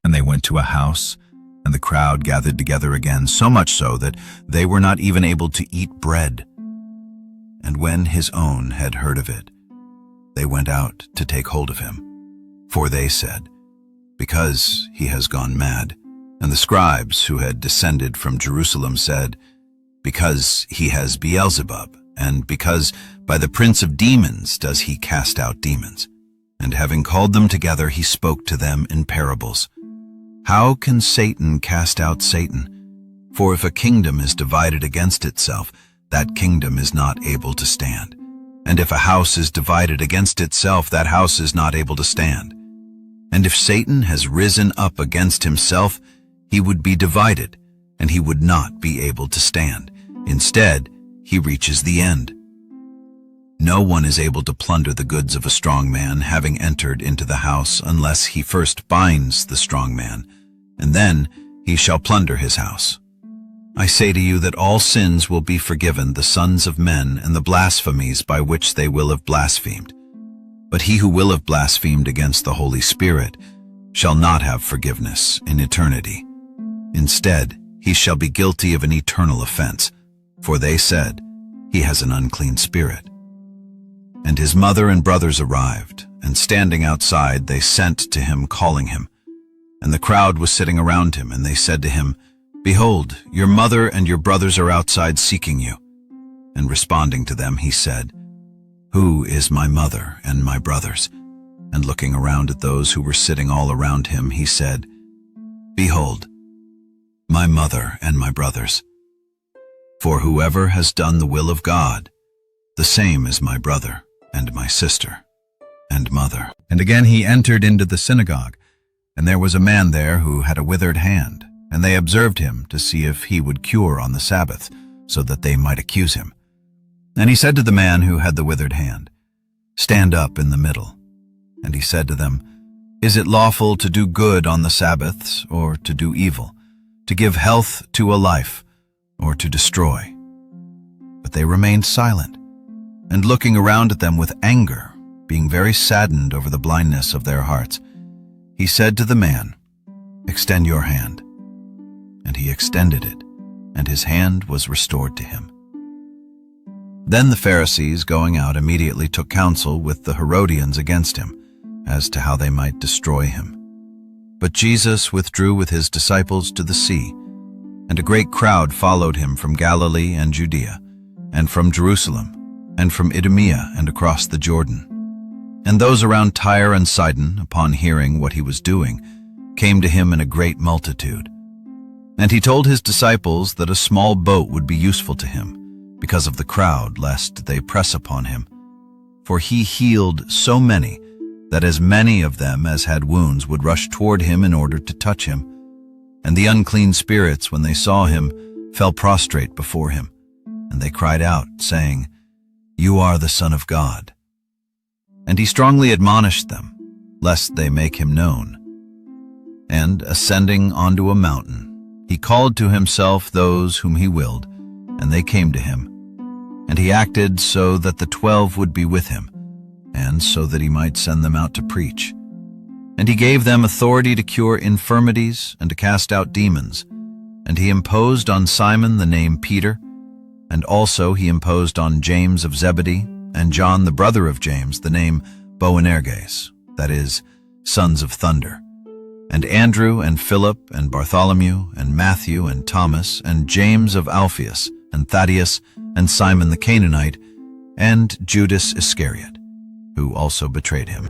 And they went to a house, and the crowd gathered together again, so much so that they were not even able to eat bread. And when his own had heard of it, they went out to take hold of him. For they said, "Because he has gone mad." And the scribes who had descended from Jerusalem said, "Because he has Beelzebub, and because by the prince of demons does he cast out demons." And having called them together, he spoke to them in parables. "How can Satan cast out Satan? For if a kingdom is divided against itself, that kingdom is not able to stand. And if a house is divided against itself, that house is not able to stand. And if Satan has risen up against himself, he would be divided, and he would not be able to stand. Instead, he reaches the end. No one is able to plunder the goods of a strong man, having entered into the house, unless he first binds the strong man, and then he shall plunder his house. I say to you that all sins will be forgiven the sons of men and the blasphemies by which they will have blasphemed. But he who will have blasphemed against the Holy Spirit shall not have forgiveness in eternity. Instead, he shall be guilty of an eternal offense, for they said, "He has an unclean spirit." And his mother and brothers arrived, and standing outside they sent to him, calling him. And the crowd was sitting around him, and they said to him, "Behold, your mother and your brothers are outside seeking you." And responding to them, he said, "Who is my mother and my brothers?" And looking around at those who were sitting all around him, he said, "Behold, my mother and my brothers. For whoever has done the will of God, the same is my brother and my sister and mother." And again he entered into the synagogue, and there was a man there who had a withered hand, and they observed him to see if he would cure on the Sabbath, so that they might accuse him. And he said to the man who had the withered hand, "Stand up in the middle." And he said to them, "Is it lawful to do good on the Sabbaths, or to do evil, to give health to a life, or to destroy?" But they remained silent, and looking around at them with anger, being very saddened over the blindness of their hearts, he said to the man, "Extend your hand." And he extended it, and his hand was restored to him. Then the Pharisees, going out, immediately took counsel with the Herodians against him, as to how they might destroy him. But Jesus withdrew with his disciples to the sea, and a great crowd followed him from Galilee and Judea, and from Jerusalem, and from Idumea and across the Jordan. And those around Tyre and Sidon, upon hearing what he was doing, came to him in a great multitude. And he told his disciples that a small boat would be useful to him, because of the crowd, lest they press upon him. For he healed so many, that as many of them as had wounds would rush toward him in order to touch him. And the unclean spirits, when they saw him, fell prostrate before him. And they cried out, saying, "You are the Son of God." And he strongly admonished them, lest they make him known. And ascending onto a mountain, he called to himself those whom he willed, and they came to him. And he acted so that the 12 would be with him, and so that he might send them out to preach. And he gave them authority to cure infirmities and to cast out demons. And he imposed on Simon the name Peter, and also he imposed on James of Zebedee, and John the brother of James, the name Boanerges, that is, sons of thunder, and Andrew and Philip and Bartholomew and Matthew and Thomas and James of Alphaeus and Thaddeus and Simon the Canaanite and Judas Iscariot, who also betrayed him.